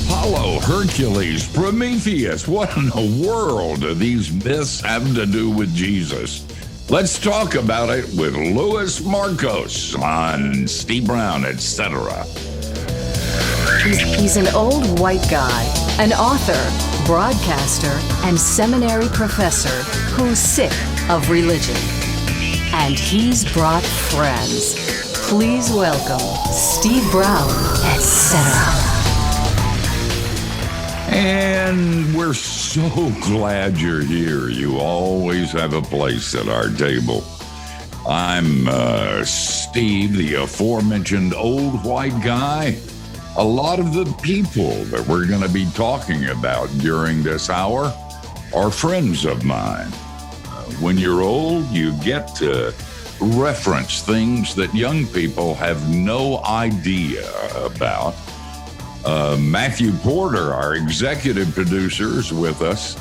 Apollo, Hercules, Prometheus. What in the world do these myths have to do with Jesus? Let's talk about it with Louis Markos on Steve Brown, etc. He's an old white guy, an author, broadcaster, and seminary professor who's sick of religion. And he's brought friends. Please welcome Steve Brown, etc. And we're so glad you're here. You always have a place at our table. I'm Steve, the aforementioned old white guy. A lot of the people that we're going to be talking about during this hour are friends of mine. When you're old, you get to reference things that young people have no idea about. Matthew Porter, our executive producer, is with us.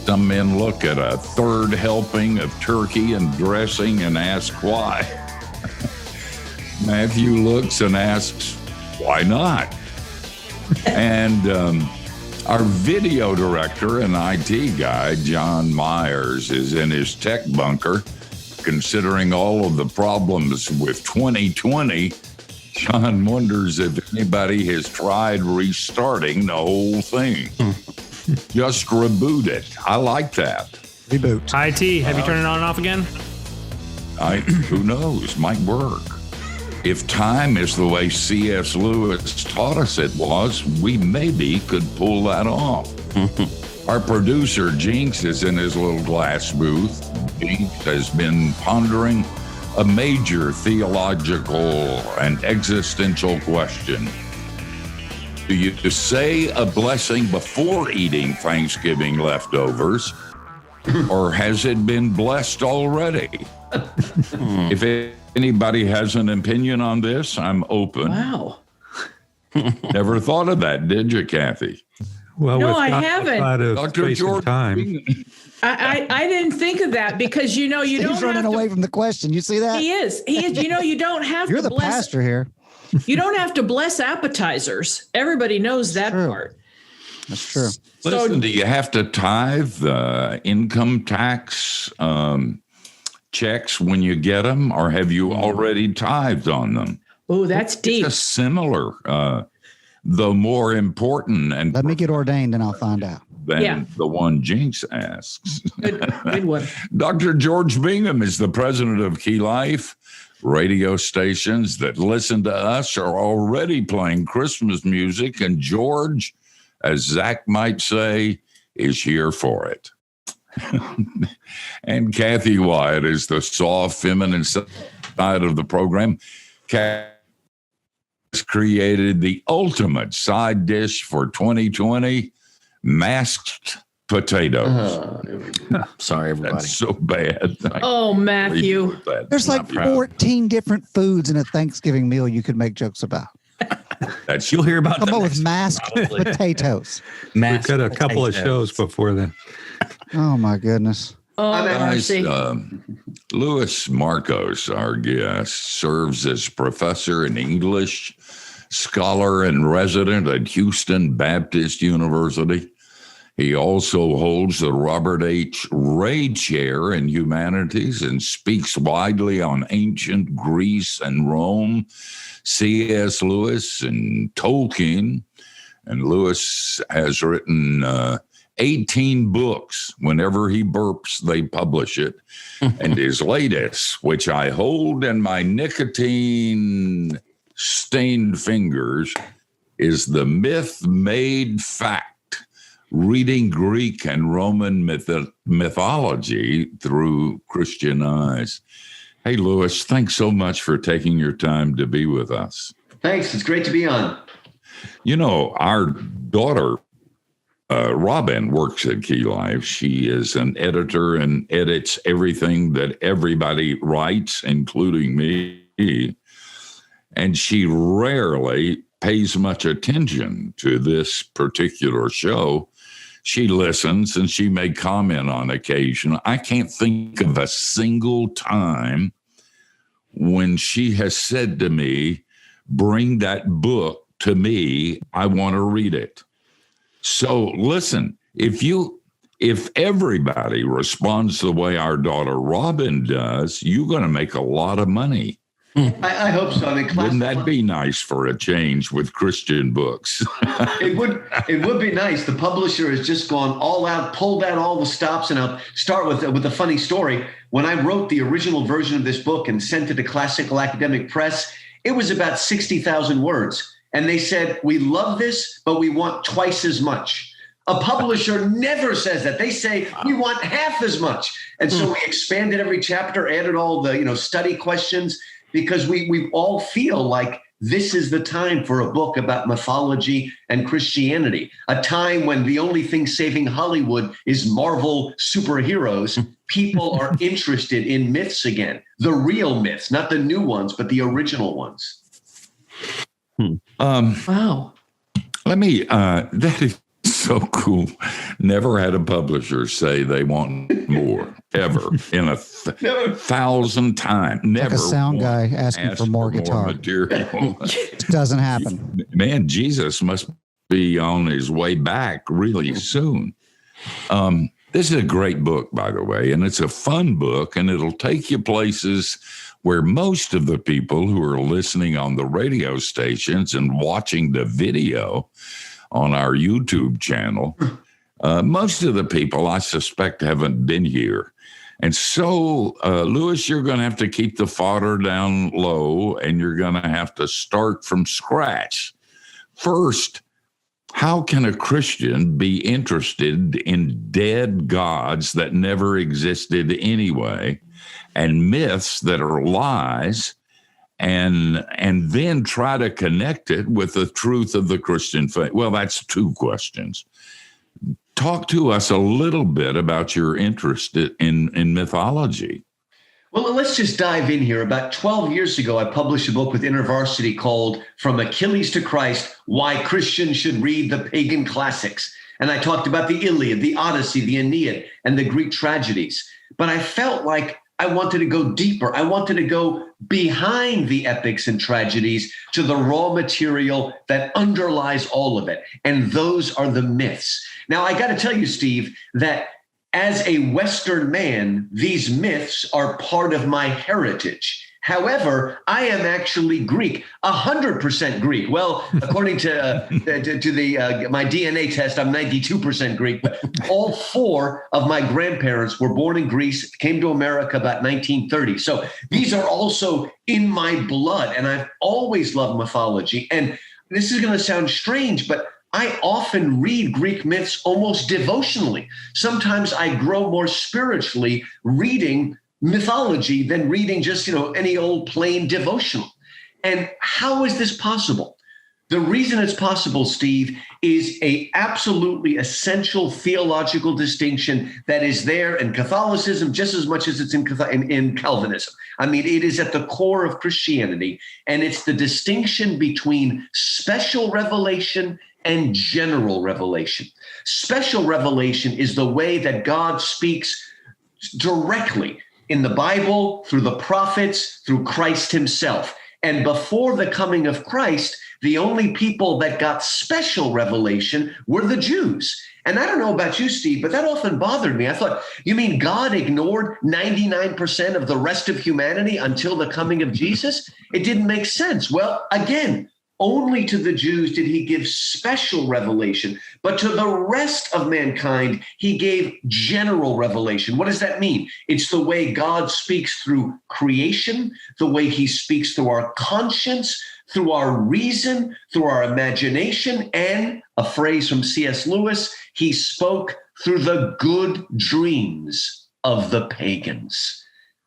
Some men look at a third helping of turkey and dressing and ask why. Matthew looks and asks, why not? And our video director and IT guy, John Myers, is in his tech bunker. Considering all of the problems with 2020, John wonders if anybody has tried restarting the whole thing. Just reboot it. I like that. Reboot. IT, have you turned it on and off again? Who knows? Might work. If time is the way C.S. Lewis taught us it was, we maybe could pull that off. Our producer, Jinx, is in his little glass booth. Jinx has been pondering a major theological and existential question. Do you say a blessing before eating Thanksgiving leftovers, or has it been blessed already? If anybody has an opinion on this, I'm open. Wow. Never thought of that, did you, Kathy? Well, No, I haven't. Dr. George, time. I didn't think of that because, you don't He's running have away to, from the question. You see that? He is. You don't have You're to the bless. pastor here. You don't have to bless appetizers. Everybody knows that true. part. That's true. Listen, do you have to tithe income tax checks when you get them, or have you already tithed on them? Oh, that's deep. It's similar, the more important and Let me get ordained and I'll find out. than the one Jinx asks. Good one. Dr. George Bingham is the president of Key Life. Radio stations that listen to us are already playing Christmas music, and George, as Zach might say, is here for it. And Kathy Wyatt is the soft, feminine side of the program. Kathy has created the ultimate side dish for 2020, masked potatoes. Sorry, everybody. That's so bad. Oh, Matthew. There's like 14 different foods in a Thanksgiving meal you could make jokes about. That's You'll hear about Come that on with next masked potatoes. We've got a couple of shows before then. Oh, my goodness. Oh, Guys, mercy. Louis Markos, our guest, serves as professor in English, scholar and resident at Houston Baptist University. He also holds the Robert H. Ray Chair in Humanities and speaks widely on ancient Greece and Rome, C.S. Lewis and Tolkien. And Lewis has written 18 books. Whenever he burps, they publish it. And his latest, which I hold in my nicotine-stained fingers, is The Myth Made Fact. Reading Greek and Roman mythology through Christian eyes. Hey, Louis, thanks so much for taking your time to be with us. Thanks. It's great to be on. You know, our daughter, Robin, works at Key Life. She is an editor and edits everything that everybody writes, including me. And she rarely pays much attention to this particular show. she listens and she may comment on occasion. I can't think of a single time when she has said to me, bring that book to me, I want to read it. So listen, if everybody responds the way our daughter Robin does, you're going to make a lot of money. I hope so. I mean, wouldn't that be nice for a change with Christian books? It would be nice. The publisher has just gone all out, pulled out all the stops, and I'll start with a funny story. When I wrote the original version of this book and sent it to Classical Academic Press, it was about 60,000 words. And they said, we love this, but we want twice as much. A publisher never says that. They say, we want half as much. And so we expanded every chapter, added all the study questions, because we all feel like this is the time for a book about mythology and Christianity, a time when the only thing saving Hollywood is Marvel superheroes. People are interested in myths again, the real myths, not the new ones, but the original ones. Wow. That is so cool. Never had a publisher say they want more, ever, in a 1,000 times. Never. Like a sound guy asking for more guitar. Material. It doesn't happen. Man, Jesus must be on his way back really soon. This is a great book, by the way, and it's a fun book, and it'll take you places where most of the people who are listening on the radio stations and watching the video on our YouTube channel, most of the people, I suspect, haven't been here. And so, Lewis, you're going to have to keep the fodder down low, and you're going to have to start from scratch. First, how can a Christian be interested in dead gods that never existed anyway, and myths that are lies, and then try to connect it with the truth of the Christian faith? Well, that's two questions. Talk to us a little bit about your interest in mythology. Well, let's just dive in here. About 12 years ago, I published a book with InterVarsity called From Achilles to Christ, Why Christians Should Read the Pagan Classics. And I talked about the Iliad, the Odyssey, the Aeneid, and the Greek tragedies. But I felt like I wanted to go deeper. I wanted to go behind the epics and tragedies to the raw material that underlies all of it. And those are the myths. Now, I got to tell you, Steve, that as a Western man, these myths are part of my heritage. However, I am actually Greek, 100% Greek. Well, according to my DNA test, I'm 92% Greek. But all four of my grandparents were born in Greece, came to America about 1930. So these are also in my blood, and I've always loved mythology. And this is going to sound strange, but I often read Greek myths almost devotionally. Sometimes I grow more spiritually reading mythology than reading just, any old plain devotional. And how is this possible? The reason it's possible, Steve, is a absolutely essential theological distinction that is there in Catholicism just as much as it's in Calvinism. I mean, it is at the core of Christianity, and it's the distinction between special revelation and general revelation. Special revelation is the way that God speaks directly in the Bible, through the prophets, through Christ himself. And before the coming of Christ, the only people that got special revelation were the Jews. And I don't know about you, Steve, but that often bothered me. I thought, you mean God ignored 99% of the rest of humanity until the coming of Jesus? It didn't make sense. Well, again, only to the Jews did he give special revelation, but to the rest of mankind, he gave general revelation. What does that mean? It's the way God speaks through creation, the way he speaks through our conscience, through our reason, through our imagination, and a phrase from C.S. Lewis, he spoke through the good dreams of the pagans.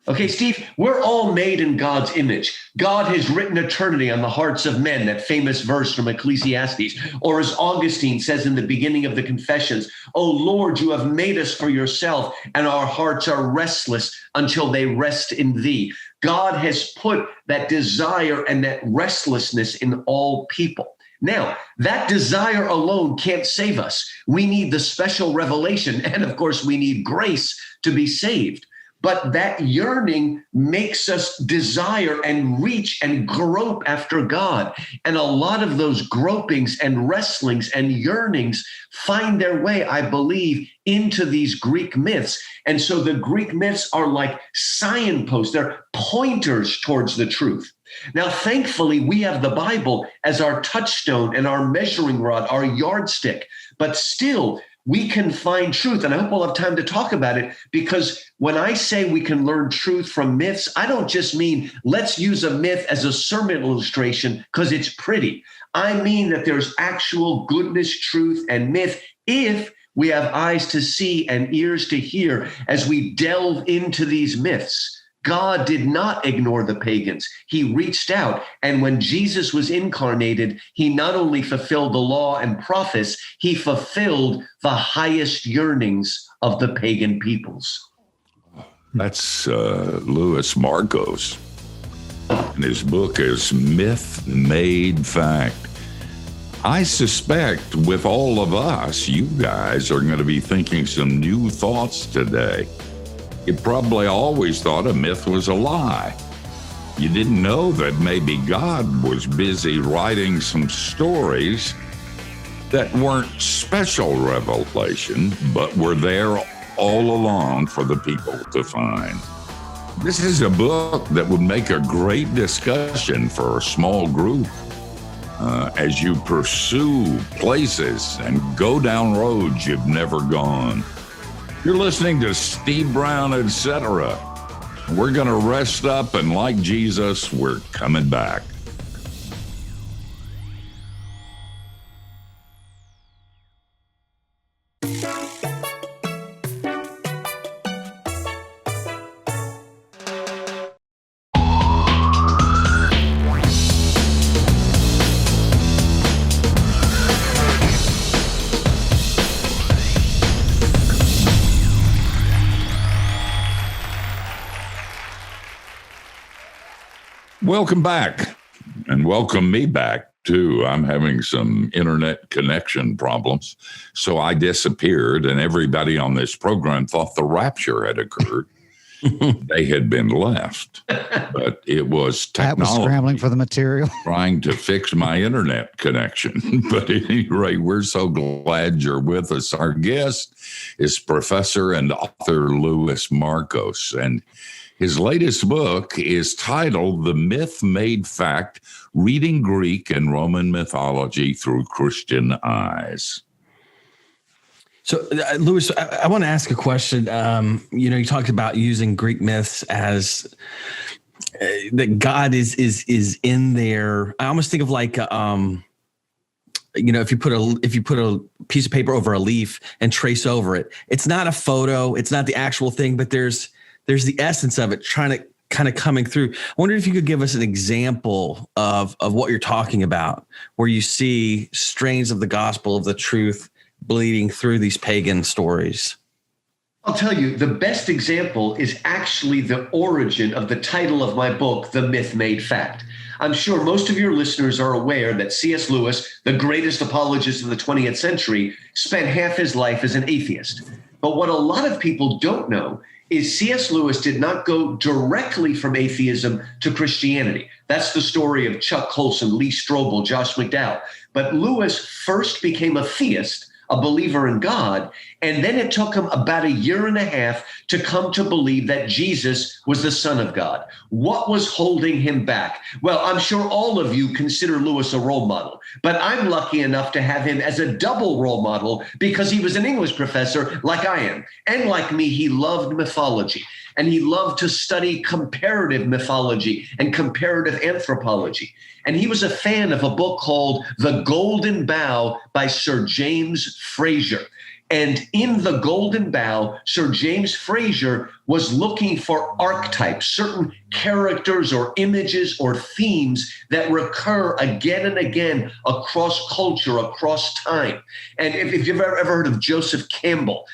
Okay, Steve, we're all made in God's image. God has written eternity on the hearts of men, that famous verse from Ecclesiastes. Or as Augustine says in the beginning of the Confessions, "O Lord, you have made us for yourself, and our hearts are restless until they rest in thee." God has put that desire and that restlessness in all people. Now, that desire alone can't save us. We need the special revelation. And of course, we need grace to be saved. But that yearning makes us desire and reach and grope after God. And a lot of those gropings and wrestlings and yearnings find their way, I believe, into these Greek myths. And so the Greek myths are like signposts, they're pointers towards the truth. Now, thankfully, we have the Bible as our touchstone and our measuring rod, our yardstick. But still, we can find truth. And I hope we'll have time to talk about it, because when I say we can learn truth from myths, I don't just mean let's use a myth as a sermon illustration because it's pretty. I mean that there's actual goodness, truth, and myth if we have eyes to see and ears to hear as we delve into these myths. God did not ignore the pagans. He reached out. And when Jesus was incarnated, he not only fulfilled the law and prophets, he fulfilled the highest yearnings of the pagan peoples. That's Louis Markos. And his book is Myth Made Fact. I suspect with all of us, you guys are going to be thinking some new thoughts today. You probably always thought a myth was a lie. You didn't know that maybe God was busy writing some stories that weren't special revelation, but were there all along for the people to find. This is a book that would make a great discussion for a small group as you pursue places and go down roads you've never gone. You're listening to Steve Brown, etc. We're going to rest up, and like Jesus, we're coming back. Welcome back, and welcome me back, too. I'm having some internet connection problems, so I disappeared, and everybody on this program thought the rapture had occurred. They had been left, but it was technology. That was scrambling for the material. Trying to fix my internet connection. But at any rate, we're so glad you're with us. Our guest is Professor and author Louis Markos, and his latest book is titled The Myth Made Fact, Reading Greek and Roman Mythology Through Christian Eyes. So, Louis, I want to ask a question. You talked about using Greek myths as that God is in there. I almost think of like, if you put a piece of paper over a leaf and trace over it, it's not a photo, it's not the actual thing, but there's the essence of it trying to kind of coming through. I wonder if you could give us an example of what you're talking about, where you see strains of the gospel of the truth bleeding through these pagan stories. I'll tell you, the best example is actually the origin of the title of my book, The Myth Made Fact. I'm sure most of your listeners are aware that C.S. Lewis, the greatest apologist of the 20th century, spent half his life as an atheist. But what a lot of people don't know is C.S. Lewis did not go directly from atheism to Christianity. That's the story of Chuck Colson, Lee Strobel, Josh McDowell. But Lewis first became a theist, a believer in God, and then it took him about a year and a half to come to believe that Jesus was the Son of God. What was holding him back? Well, I'm sure all of you consider Lewis a role model, but I'm lucky enough to have him as a double role model because he was an English professor like I am. And like me, he loved mythology, and he loved to study comparative mythology and comparative anthropology. And he was a fan of a book called The Golden Bough by Sir James Frazer. And in The Golden Bough, Sir James Frazer was looking for archetypes, certain characters or images or themes that recur again and again across culture, across time. And if you've ever heard of Joseph Campbell,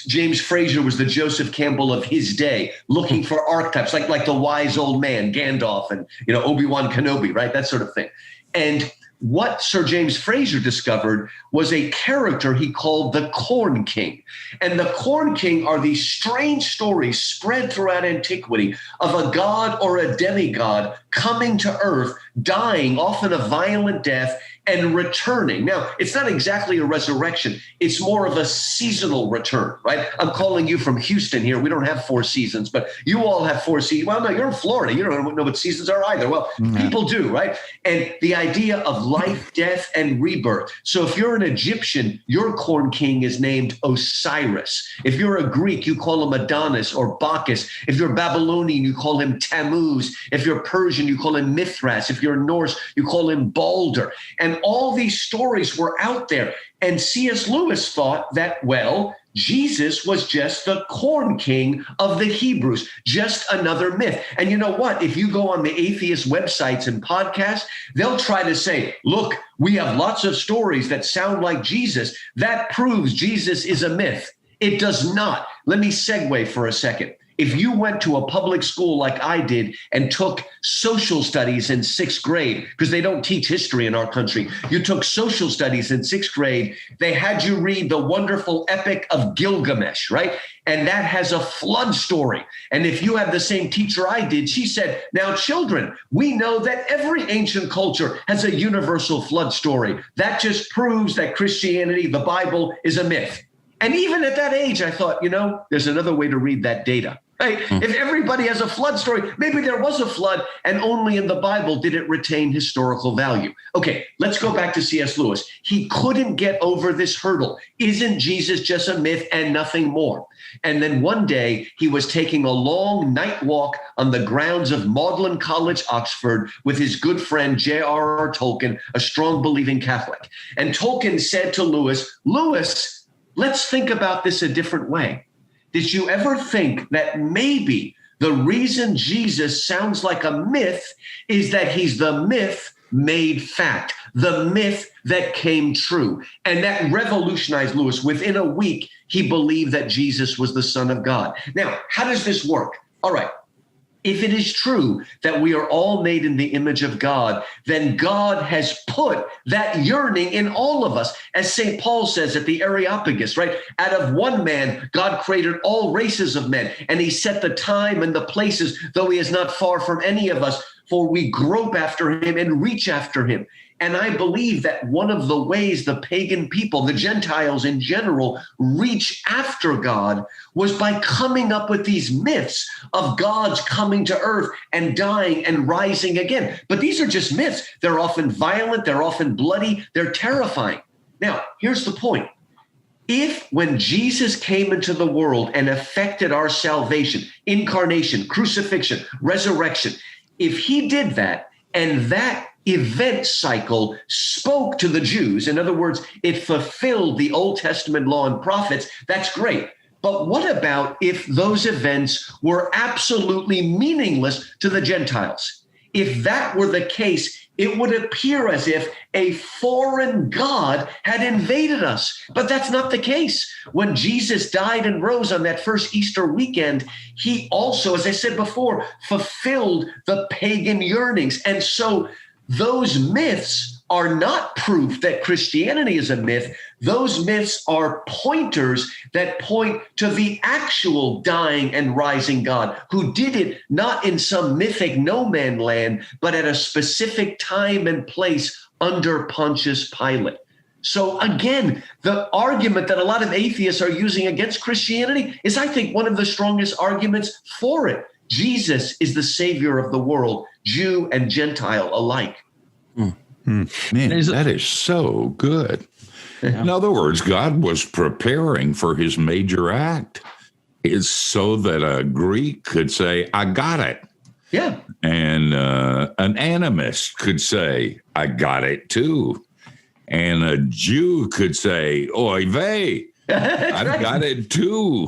James Frazer was the Joseph Campbell of his day, looking for archetypes like the wise old man, Gandalf, and Obi-Wan Kenobi, right? That sort of thing. And what Sir James Frazer discovered was a character he called the Corn King. And the Corn King are these strange stories spread throughout antiquity of a god or a demigod coming to earth, dying, often a violent death, and returning. Now, it's not exactly a resurrection. It's more of a seasonal return, right? I'm calling you from Houston here. We don't have 4 seasons, but you all have 4 seasons. Well, no, you're in Florida. You don't know what seasons are either. Well, people do, right? And the idea of life, death, and rebirth. So if you're an Egyptian, your Corn King is named Osiris. If you're a Greek, you call him Adonis or Bacchus. If you're Babylonian, you call him Tammuz. If you're Persian, you call him Mithras. If you're Norse, you call him Balder. And all these stories were out there. And C.S. Lewis thought that, well, Jesus was just the Corn King of the Hebrews, just another myth. And you know what? If you go on the atheist websites and podcasts, they'll try to say, look, we have lots of stories that sound like Jesus. That proves Jesus is a myth. It does not. Let me segue for a second. If you went to a public school like I did and took social studies in 6th grade, because they don't teach history in our country, you took social studies in 6th grade, they had you read the wonderful epic of Gilgamesh, right? And that has a flood story. And if you have the same teacher I did, she said, now children, we know that every ancient culture has a universal flood story. That just proves that Christianity, the Bible, is a myth. And even at that age, I thought, there's another way to read that data. Right? If everybody has a flood story, maybe there was a flood and only in the Bible did it retain historical value. Okay, let's go back to C.S. Lewis. He couldn't get over this hurdle. Isn't Jesus just a myth and nothing more? And then one day he was taking a long night walk on the grounds of Magdalen College, Oxford, with his good friend J.R.R. Tolkien, a strong believing Catholic. And Tolkien said to Lewis, Lewis, let's think about this a different way. Did you ever think that maybe the reason Jesus sounds like a myth is that he's the myth made fact, the myth that came true? And that revolutionized Lewis. Within a week, he believed that Jesus was the Son of God. Now, how does this work? All right. If it is true that we are all made in the image of God, then God has put that yearning in all of us. As St. Paul says at the Areopagus, right? Out of one man, God created all races of men, and he set the time and the places, though he is not far from any of us, for we grope after him and reach after him. And I believe that one of the ways the pagan people, the Gentiles in general, reach after God was by coming up with these myths of God's coming to earth and dying and rising again. But these are just myths. They're often violent. They're often bloody. They're terrifying. Now, here's the point. If when Jesus came into the world and affected our salvation, incarnation, crucifixion, resurrection, if he did that and that event cycle spoke to the Jews, in other words, it fulfilled the Old Testament law and prophets, that's great. But what about if those events were absolutely meaningless to the Gentiles? If that were the case, it would appear as if a foreign God had invaded us. But that's not the case. When Jesus died and rose on that first Easter weekend, he also, as I said before, fulfilled the pagan yearnings. And so those myths are not proof that Christianity is a myth. Those myths are pointers that point to the actual dying and rising God who did it not in some mythic no man land, but at a specific time and place under Pontius Pilate. So again, the argument that a lot of atheists are using against Christianity is, I think, one of the strongest arguments for it. Jesus is the savior of the world, Jew and Gentile alike. Man, that is so good. Yeah. In other words, God was preparing for his major act. It's so that a Greek could say, I got it. Yeah. And an animist could say, I got it too. And a Jew could say, oy vey, I've got it too.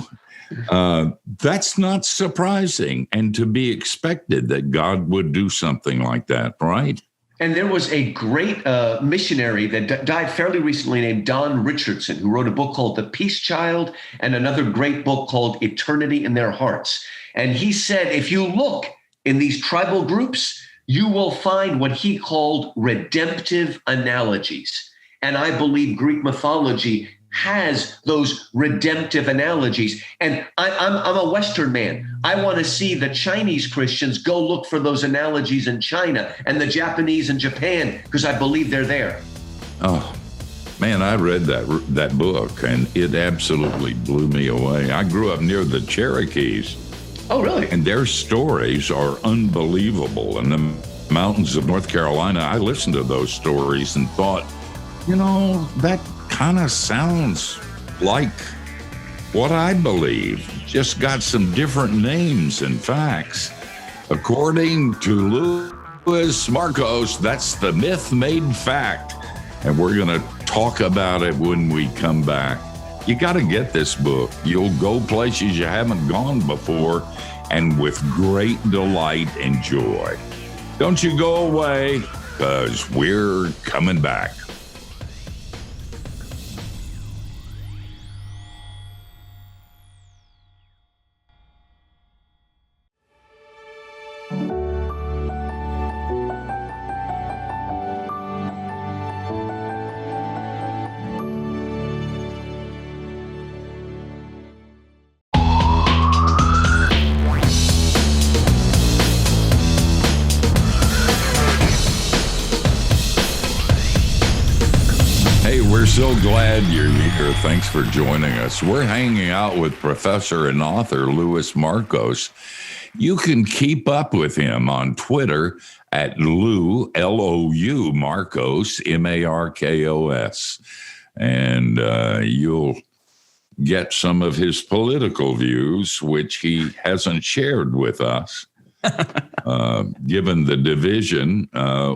That's not surprising and to be expected that God would do something like that, right? And there was a great missionary that died fairly recently named Don Richardson, who wrote a book called The Peace Child and another great book called Eternity in Their Hearts. And he said, if you look in these tribal groups, you will find what he called redemptive analogies. And I believe Greek mythology has those redemptive analogies. And I'm a Western man. I want to see the Chinese Christians go look for those analogies in China and the Japanese in Japan, because I believe they're there. Oh, man, I read that book, and it absolutely blew me away. I grew up near the Cherokees. Oh, really? And their stories are unbelievable. In the mountains of North Carolina, I listened to those stories and thought, that kind of sounds like what I believe, just got some different names and facts. According to Louis Markos, that's the myth made fact. And we're going to talk about it when we come back. You got to get this book. You'll go places you haven't gone before, and with great delight and joy. Don't you go away, because we're coming back. We're so glad you're here. Thanks for joining us. We're hanging out with Professor and author Louis Markos. You can keep up with him on Twitter at Lou, L-O-U, Markos, M-A-R-K-O-S. And you'll get some of his political views, which he hasn't shared with us. Given the division,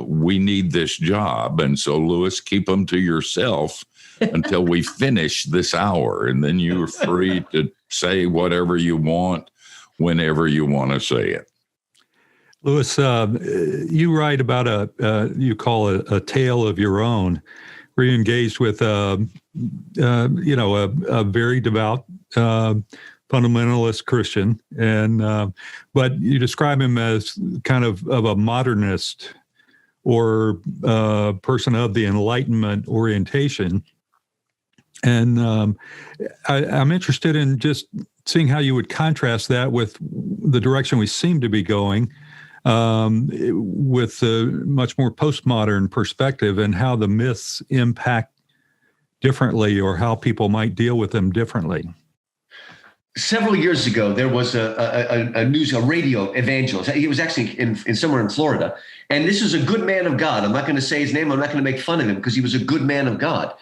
we need this job. And so, Louis, keep them to yourself until we finish this hour. And then you're free to say whatever you want, whenever you want to say it. Louis, you write about you call it a tale of your own, where you engaged with, a very devout fundamentalist Christian, and but you describe him as kind of a modernist or person of the Enlightenment orientation. And I'm interested in just seeing how you would contrast that with the direction we seem to be going, with a much more postmodern perspective, and how the myths impact differently, or how people might deal with them differently. Several years ago, there was a radio evangelist. He was actually in somewhere in Florida. And this is a good man of God. I'm not going to say his name. I'm not going to make fun of him, because he was a good man of God.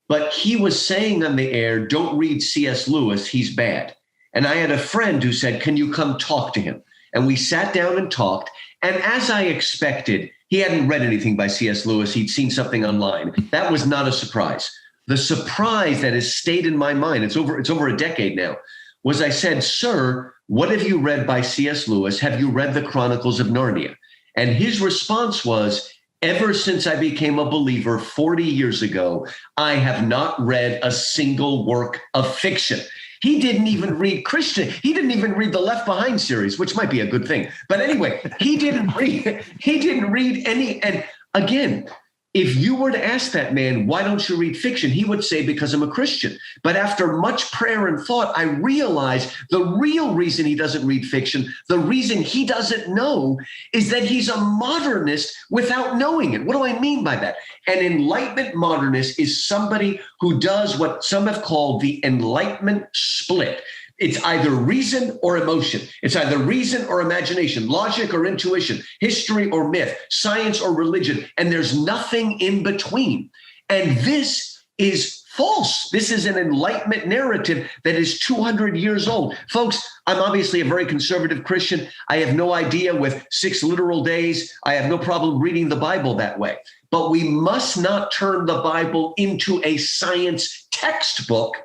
But he was saying on the air, don't read C.S. Lewis, he's bad. And I had a friend who said, can you come talk to him? And we sat down and talked. And as I expected, he hadn't read anything by C.S. Lewis. He'd seen something online. That was not a surprise. The surprise that has stayed in my mind, it's over a decade now, was I said, sir, what have you read by C.S. Lewis? Have you read the Chronicles of Narnia? And his response was, ever since I became a believer 40 years ago, I have not read a single work of fiction. He didn't even read Christian. He didn't even read the Left Behind series, which might be a good thing. But anyway, he didn't read any. And again, if you were to ask that man, why don't you read fiction? He would say, because I'm a Christian. But after much prayer and thought, I realized the real reason he doesn't read fiction, the reason he doesn't know, is that he's a modernist without knowing it. What do I mean by that? An Enlightenment modernist is somebody who does what some have called the Enlightenment split. It's either reason or emotion. It's either reason or imagination, logic or intuition, history or myth, science or religion, and there's nothing in between. And this is false. This is an Enlightenment narrative that is 200 years old. Folks, I'm obviously a very conservative Christian. I have no idea with 6 literal days. I have no problem reading the Bible that way. But we must not turn the Bible into a science textbook,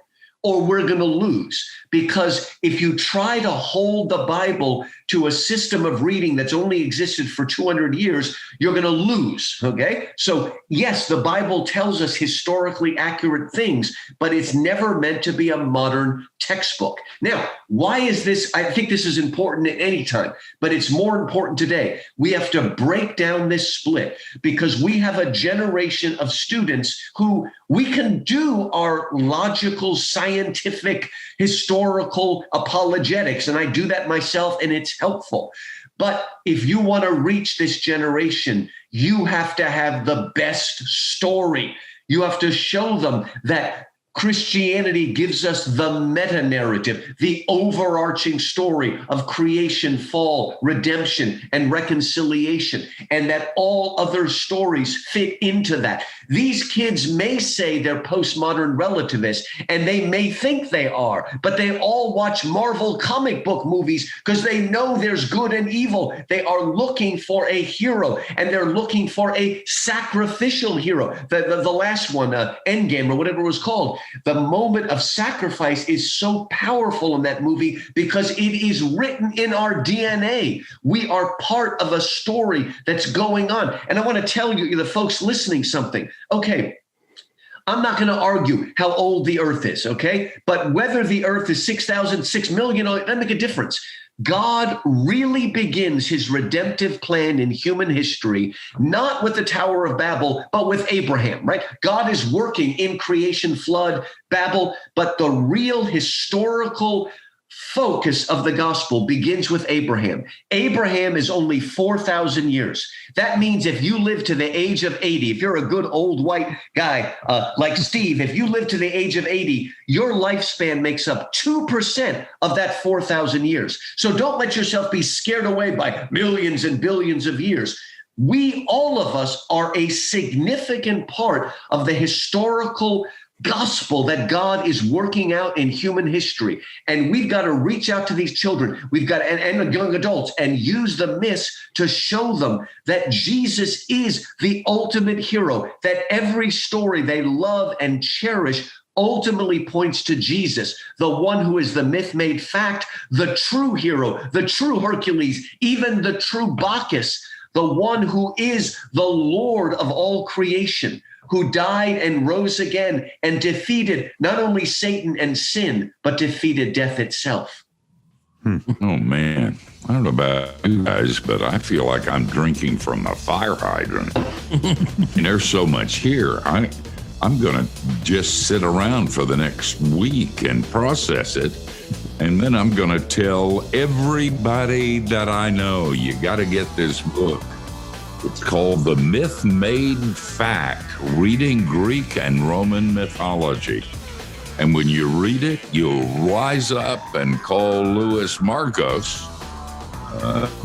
or we're going to lose. because if you try to hold the Bible to a system of reading that's only existed for 200 years, you're going to lose, okay? So yes, the Bible tells us historically accurate things, but it's never meant to be a modern textbook. Now, why is this? I think this is important at any time, but it's more important today. We have to break down this split because we have a generation of students who we can do our logical, scientific, historical apologetics, and I do that myself, and it's helpful. But if you want to reach this generation, you have to have the best story. You have to show them that Christianity gives us the meta-narrative, the overarching story of creation, fall, redemption, and reconciliation, and that all other stories fit into that. These kids may say they're postmodern relativists, and they may think they are, but they all watch Marvel comic book movies because they know there's good and evil. They are looking for a hero, and they're looking for a sacrificial hero. The last one, Endgame or whatever it was called, the moment of sacrifice is so powerful in that movie because it is written in our DNA. We are part of a story that's going on. And I want to tell you, the folks listening, something. Okay, I'm not going to argue how old the earth is, okay? But whether the earth is 6,000, 6 million, it doesn't make a difference. God really begins his redemptive plan in human history, not with the Tower of Babel, but with Abraham, right? God is working in creation, flood, Babel, but the real historical focus of the gospel begins with Abraham. Abraham is only 4,000 years. That means if you live to the age of 80, if you're a good old white guy like Steve, if you live to the age of 80, your lifespan makes up 2% of that 4,000 years. So don't let yourself be scared away by millions and billions of years. We, all of us, are a significant part of the historical gospel that God is working out in human history. And we've got to reach out to these children. We've got, and young adults, and use the myths to show them that Jesus is the ultimate hero, that every story they love and cherish ultimately points to Jesus, the one who is the myth made fact, the true hero, the true Hercules, even the true Bacchus, the one who is the Lord of all creation, who died and rose again and defeated not only Satan and sin, but defeated death itself. Oh, man. I don't know about you guys, but I feel like I'm drinking from a fire hydrant. And there's so much here. I'm going to just sit around for the next week and process it. And then I'm going to tell everybody that I know, you got to get this book. It's called The Myth Made Fact, Reading Greek and Roman Mythology. And when you read it, you'll rise up and call Louis Markos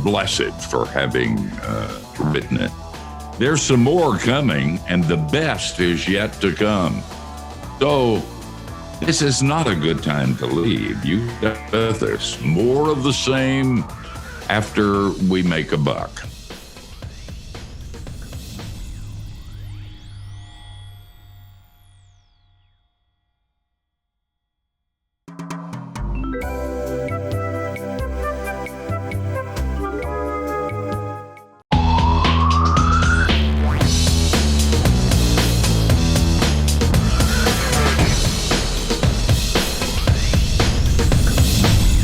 blessed for having written it. There's some more coming, and the best is yet to come. So this is not a good time to leave. You got this. More of the same after we make a buck.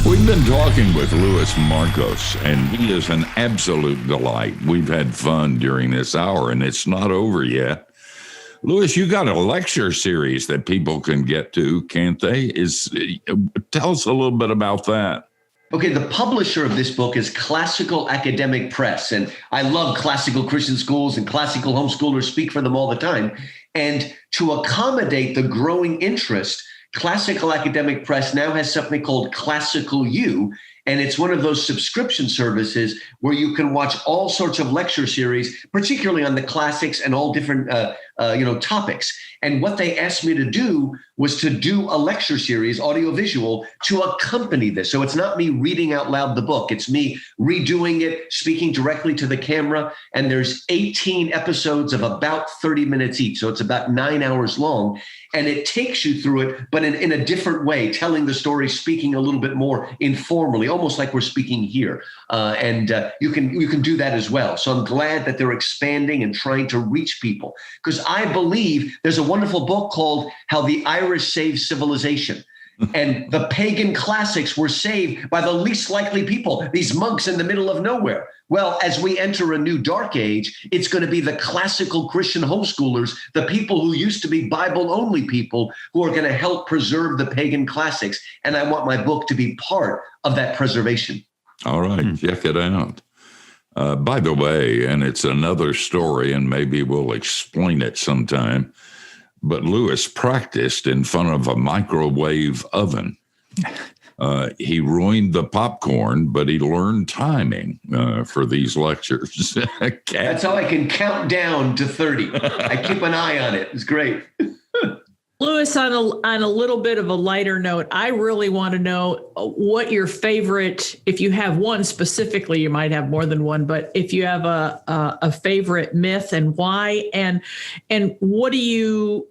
We've been talking with Louis Markos, and he is an absolute delight. We've had fun during this hour, and it's not over yet. Louis, you got a lecture series that people can get to, can't they? Tell us a little bit about that. Okay, the publisher of this book is Classical Academic Press, and I love classical Christian schools, and classical homeschoolers speak for them all the time. And to accommodate the growing interest, Classical Academic Press now has something called Classical U, And it's one of those subscription services where you can watch all sorts of lecture series, particularly on the classics and all different topics. And what they asked me to do was to do a lecture series, audiovisual, to accompany this. So it's not me reading out loud the book. It's me redoing it, speaking directly to the camera. And there's 18 episodes of about 30 minutes each. So it's about 9 hours long. And it takes you through it, but in a different way, telling the story, speaking a little bit more informally, almost like we're speaking here. You can do that as well. So I'm glad that they're expanding and trying to reach people, because I believe there's a wonderful book called How the Irish Saved Civilization. And the pagan classics were saved by the least likely people, these monks in the middle of nowhere. Well, as we enter a new dark age, it's going to be the classical Christian homeschoolers, the people who used to be Bible-only people, who are going to help preserve the pagan classics. And I want my book to be part of that preservation. All right, check it out. By the way, and it's another story, and maybe we'll explain it sometime, but Lewis practiced in front of a microwave oven. He ruined the popcorn, but he learned timing for these lectures. That's how I can count down to 30. I keep an eye on it. It's great. Lewis, on a little bit of a lighter note, I really want to know what your favorite, if you have one specifically, you might have more than one, but if you have a favorite myth and why, and what do you,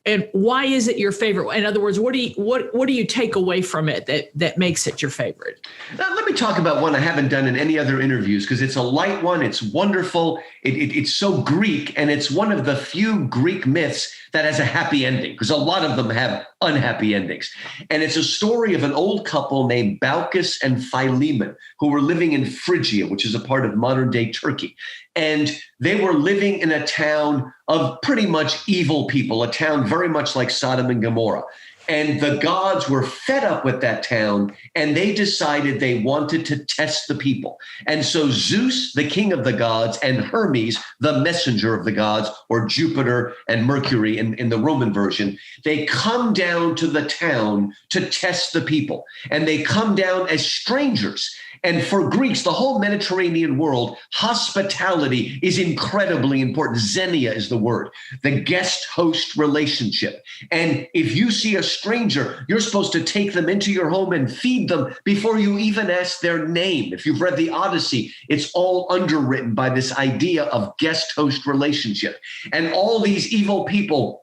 and why is it your favorite? In other words, what do you take away from it that makes it your favorite? Now, let me talk about one I haven't done in any other interviews, because it's a light one. It's wonderful. It's so Greek, and it's one of the few Greek myths that has a happy ending, because a lot of them have unhappy endings. And it's a story of an old couple named Markos and Philemon, who were living in Phrygia, which is a part of modern day Turkey. And they were living in a town of pretty much evil people, a town very much like Sodom and Gomorrah. And the gods were fed up with that town, and they decided they wanted to test the people. And so Zeus, the king of the gods, and Hermes, the messenger of the gods, or Jupiter and Mercury in the Roman version, they come down to the town to test the people. And they come down as strangers. And for Greeks, the whole Mediterranean world, hospitality is incredibly important. Xenia is the word, the guest-host relationship. And if you see a stranger, you're supposed to take them into your home and feed them before you even ask their name. If you've read the Odyssey, it's all underwritten by this idea of guest-host relationship. And all these evil people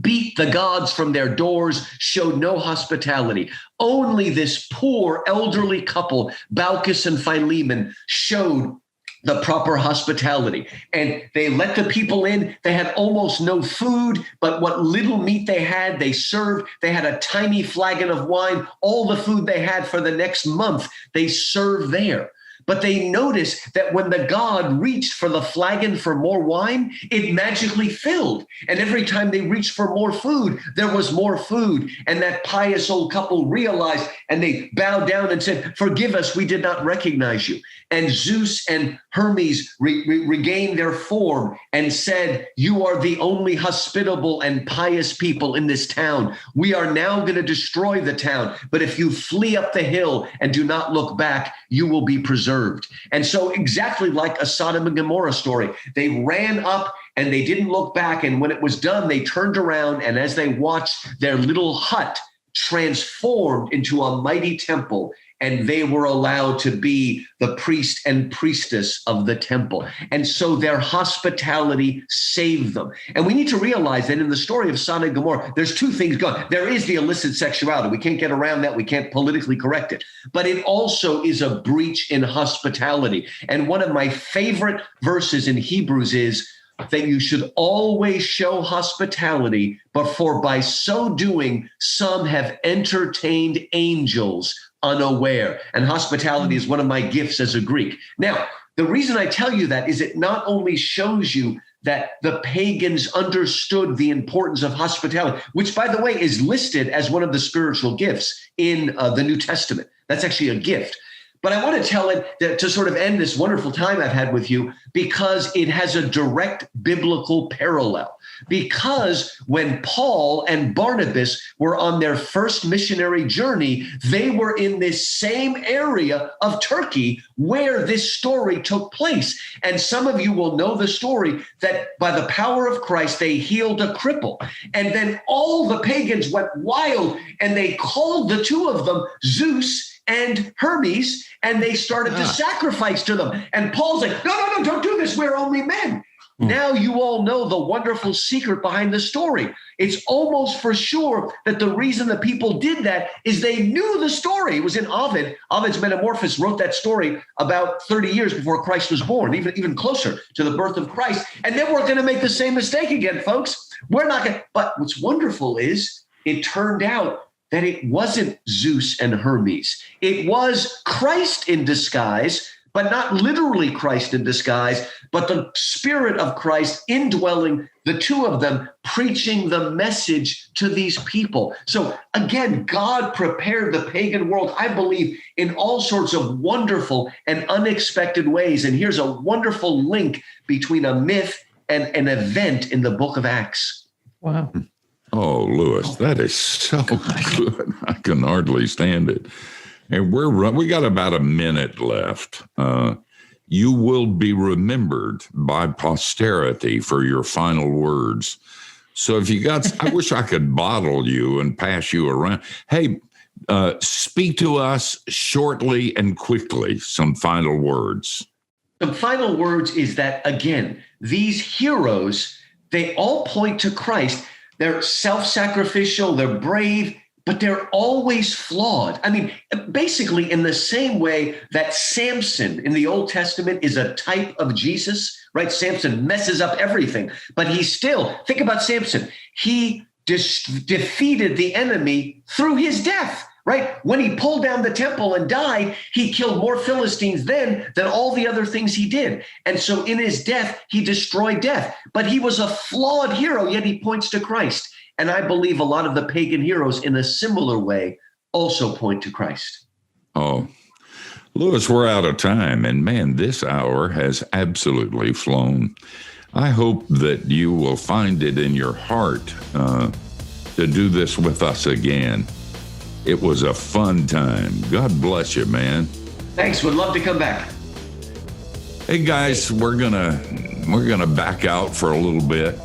beat the gods from their doors, showed no hospitality. Only this poor elderly couple, Markos and Philemon, showed the proper hospitality. And they let the people in. They had almost no food, but what little meat they had, they served. They had a tiny flagon of wine. All the food they had for the next month, they served there. But they noticed that when the god reached for the flagon for more wine, it magically filled. And every time they reached for more food, there was more food. And that pious old couple realized, and they bowed down and said, "Forgive us, we did not recognize you." And Zeus and Hermes regained their form and said, "You are the only hospitable and pious people in this town. We are now going to destroy the town. But if you flee up the hill and do not look back, you will be preserved." And so exactly like a Sodom and Gomorrah story, they ran up and they didn't look back. And when it was done, they turned around, and as they watched, their little hut transformed into a mighty temple, and they were allowed to be the priest and priestess of the temple. And so their hospitality saved them. And we need to realize that in the story of Sodom and Gomorrah, there's two things going. There is the illicit sexuality. We can't get around that. We can't politically correct it. But it also is a breach in hospitality. And one of my favorite verses in Hebrews is that you should always show hospitality, but for by so doing, some have entertained angels unaware. And hospitality is one of my gifts as a Greek. Now, the reason I tell you that is it not only shows you that the pagans understood the importance of hospitality, which, by the way, is listed as one of the spiritual gifts in the New Testament. That's actually a gift. But I want to tell it to sort of end this wonderful time I've had with you, because it has a direct biblical parallel. Because when Paul and Barnabas were on their first missionary journey, they were in this same area of Turkey where this story took place. And some of you will know the story that by the power of Christ, they healed a cripple. And then all the pagans went wild and they called the two of them Zeus and Hermes, and they started to sacrifice to them. And Paul's like, no, don't do this. We're only men. Now you all know the wonderful secret behind the story. It's almost for sure that the reason the people did that is they knew the story. It was in Ovid. Ovid's Metamorphoses wrote that story about 30 years before Christ was born, even closer to the birth of Christ. And then we're going to make the same mistake again, folks. We're not going to. But what's wonderful is it turned out that it wasn't Zeus and Hermes. It was Christ in disguise, but not literally Christ in disguise, but the Spirit of Christ indwelling the two of them, preaching the message to these people. So again, God prepared the pagan world, I believe, in all sorts of wonderful and unexpected ways. And here's a wonderful link between a myth and an event in the book of Acts. Wow. Oh, Lewis, that is so good. I can hardly stand it. And we got about a minute left. You will be remembered by posterity for your final words. So if you got, I wish I could bottle you and pass you around. Hey, speak to us shortly and quickly, some final words. The final words is that, again, these heroes, they all point to Christ. They're self-sacrificial, they're brave, but they're always flawed. I mean, basically in the same way that Samson in the Old Testament is a type of Jesus, right? Samson messes up everything, but he still, think about Samson. He defeated the enemy through his death, right? When he pulled down the temple and died, he killed more Philistines then than all the other things he did. And so in his death, he destroyed death. But he was a flawed hero, yet he points to Christ. And I believe a lot of the pagan heroes in a similar way also point to Christ. Oh, Lewis, we're out of time. And man, this hour has absolutely flown. I hope that you will find it in your heart to do this with us again. It was a fun time. God bless you, man. Thanks. Would love to come back. Hey guys, we're gonna back out for a little bit,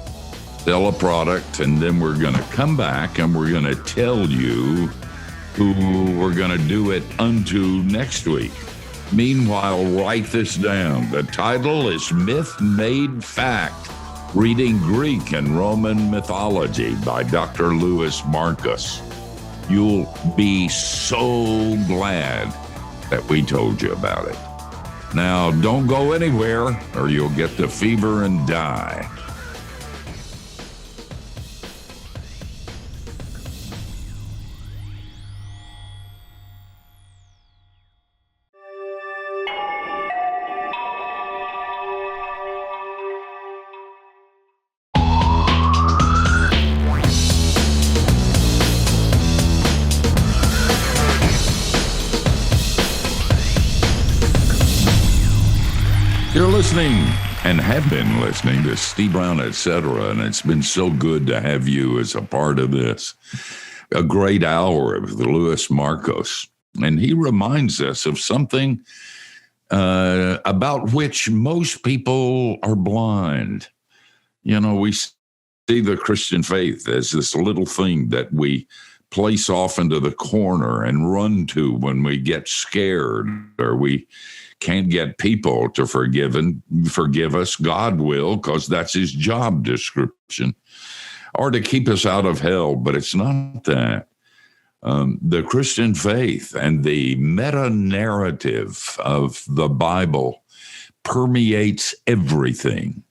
sell a product, and then we're gonna come back and we're gonna tell you who we're gonna do it unto next week. Meanwhile, write this down. The title is Myth Made Fact, Reading Greek and Roman Mythology by Dr. Louis Markos. You'll be so glad that we told you about it. Now, don't go anywhere or you'll get the fever and die. You're listening and have been listening to Steve Brown, etc., and it's been so good to have you as a part of this. A great hour with Louis Markos, and he reminds us of something about which most people are blind. You know, we see the Christian faith as this little thing that we place off into the corner and run to when we get scared or we can't get people to forgive us. God will, because that's his job description, or to keep us out of hell. But it's not that. The Christian faith and the meta-narrative of the Bible permeates everything.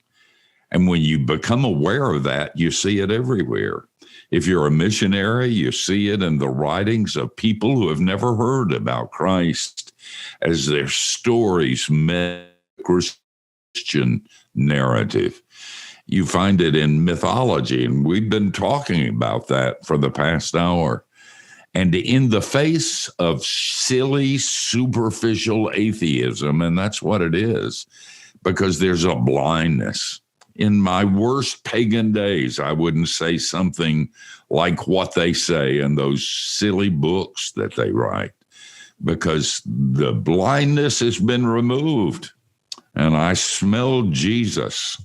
And when you become aware of that, you see it everywhere. If you're a missionary, you see it in the writings of people who have never heard about Christ as their stories met Christian narrative. You find it in mythology, and we've been talking about that for the past hour. And in the face of silly, superficial atheism, and that's what it is, because there's a blindness. In my worst pagan days, I wouldn't say something like what they say in those silly books that they write, because the blindness has been removed. And I smelled Jesus.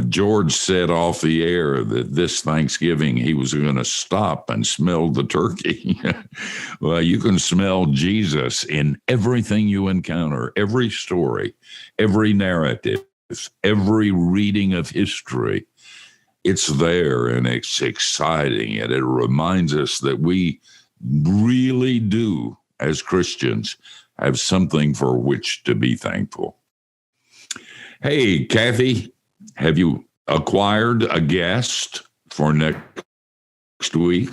George said off the air that this Thanksgiving he was going to stop and smell the turkey. Well, you can smell Jesus in everything you encounter, every story, every narrative, every reading of history. It's there, and it's exciting, and it reminds us that we really do, as Christians, have something for which to be thankful. Hey, Kathy, have you acquired a guest for next week?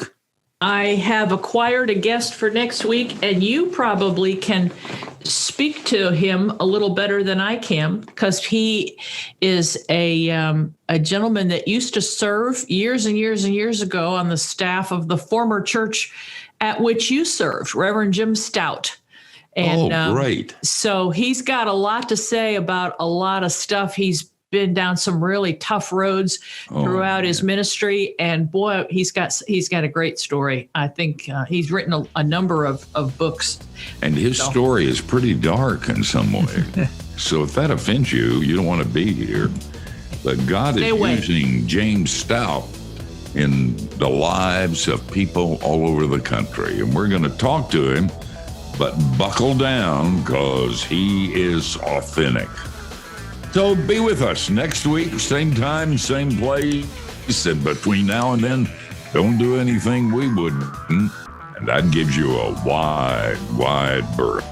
I have acquired a guest for next week, and you probably can speak to him a little better than I can, because he is a gentleman that used to serve years and years and years ago on the staff of the former church at which you served, Reverend Jim Stout. And, great. So he's got a lot to say about a lot of stuff. He's been down some really tough roads throughout his ministry, and boy, he's got a great story. I think he's written a number of books. And his story is pretty dark in some way. So if that offends you, you don't want to be here. But God is using James Stout in the lives of people all over the country. And we're going to talk to him, but buckle down, because he is authentic. So be with us next week, same time, same place. And between now and then, don't do anything we wouldn't. And that gives you a wide, wide berth.